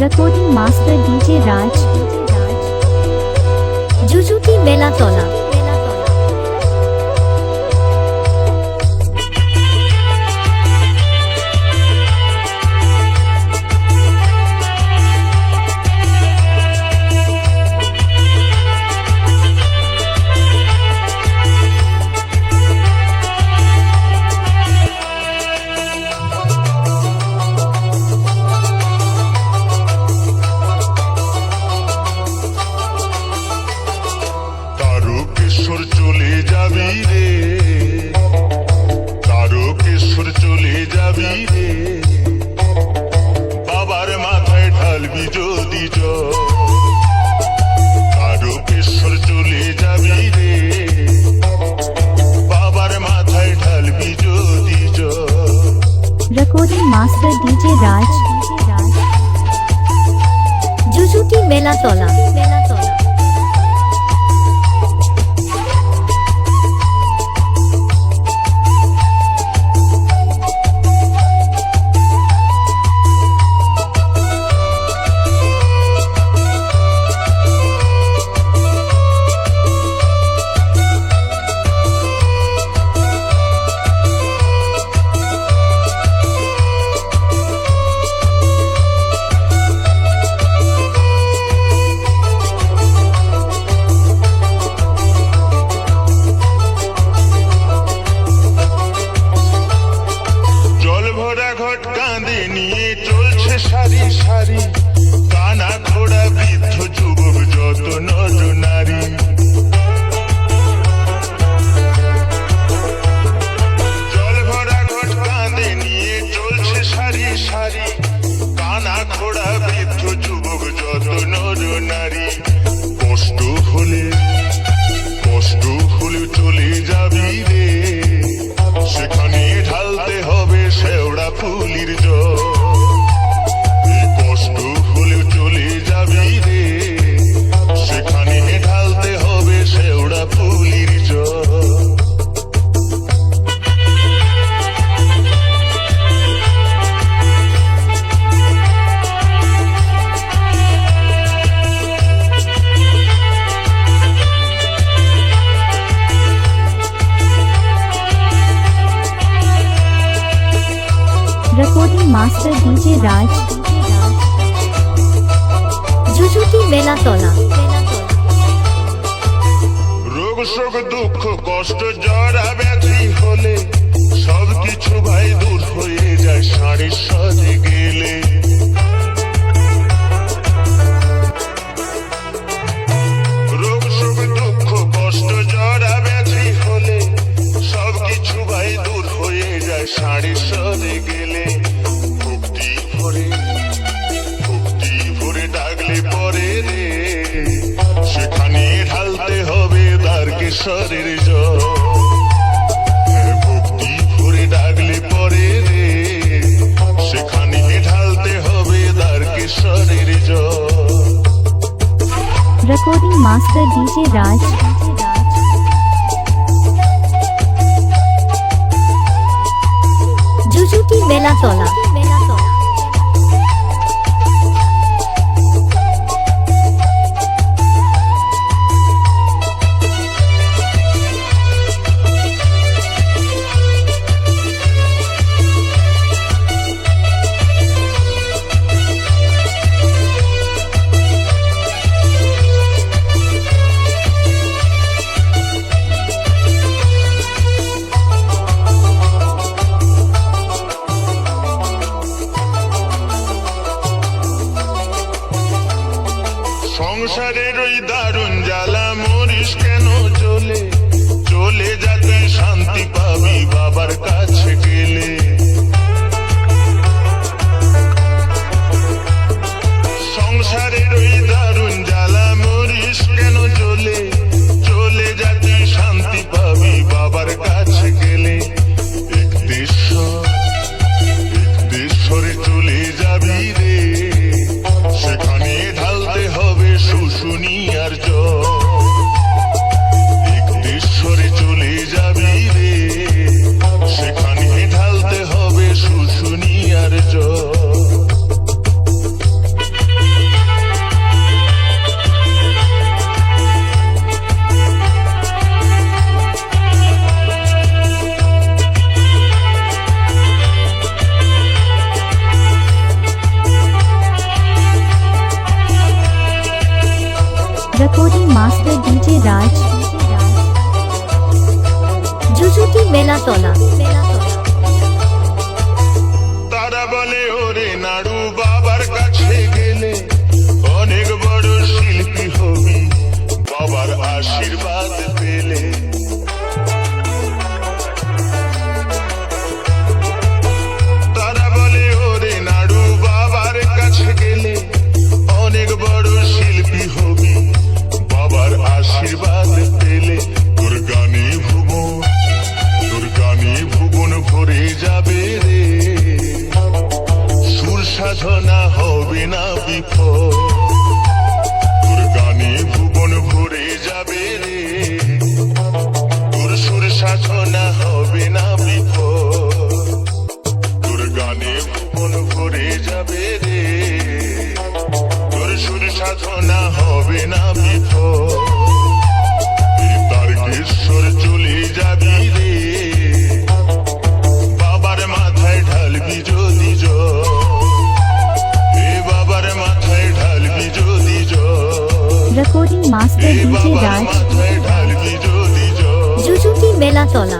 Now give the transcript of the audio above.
Recording Master DJ Raj, Jujuti Belatola. চলে যাবি রে, তারকেশ্বর চলে যাবি রে, বাবার মাথায় ঢালবি যদি জল। তারকেশ্বর চলে যাবি রে, বাবার মাথায় ঢালবি যদি জল। Recording Master DJ Raj, Jujuti Belatola. কাঁধে নিয়ে চলছে সারি সারি, কানা ঘোড়া বৃদ্ধ যুবক যত নর নারী। জল ভরা ঘট কাঁধে নিয়ে চলছে সারি সারি, কানা ঘোড়া বৃদ্ধ যুবক যত নর নারী। কষ্ট হলে চলে যাবি রে, সেখানে ঢালতে হবে শেওড়া ফুলির জল। কষ্ট হলেও চলে যাবি রে, সেখানে ঢালতে হবে শেওড়া ফুলির জল। Recording Master DJ Raj, Jujuti Belatola. রোগ শোক দুঃখ কষ্ট জরা ব্যাধি হলে সবকিছু ভাই দূর হয়ে যায় ষাঁড়ের সাথে গেলে। রোগ শোক দুঃখ কষ্ট জরা ব্যাধি হলে সবকিছু ভাই দূর হয়ে যায় ষাঁড়ের সাথে গেলে। ভক্তি ভরে ডাকলে পরে রে, সেখানে ঢালতে হবে তারকেশ্বরের জল। ভক্তি ভরে ডাকলে পরে রে, সেখানে ঢালতে হবে তারকেশ্বরের জল। Recording Master DJ Raj, Jujuti Belatola. বেলাতলা তারা বলে ওরে নাড়ু বাবার কাছে গেলে অনেক বড় শিল্পী হবি বাবার আশীর্বাদ পেলে। তারা বলে ওরে নাড়ু বাবার কাছে গেলে অনেক বড় শিল্পী হবি বাবার আশীর্বাদ পেলে। তোর গানে ভুবন ভরে যাবে রে, সুর সাধনা হবে না বিফল। তোর গানে ভুবন ভরে যাবে রে, তোর সুর সাধনা হবে না বিফল। তোর গানে ভুবন ভরে যাবে রে, তোর সুর সাধনা হবে না বিফল। তারকেশ্বর চলে যাবি রে, বাবার মাথায় ঢালবি যদি জল, বাবার মাথায় ঢালবি যদি জল, রেকর্ডিং মাস্টার ডিজে বাবার রাজ মাথায় ঢালবি যদি জল। জুজুটি বেলাতলা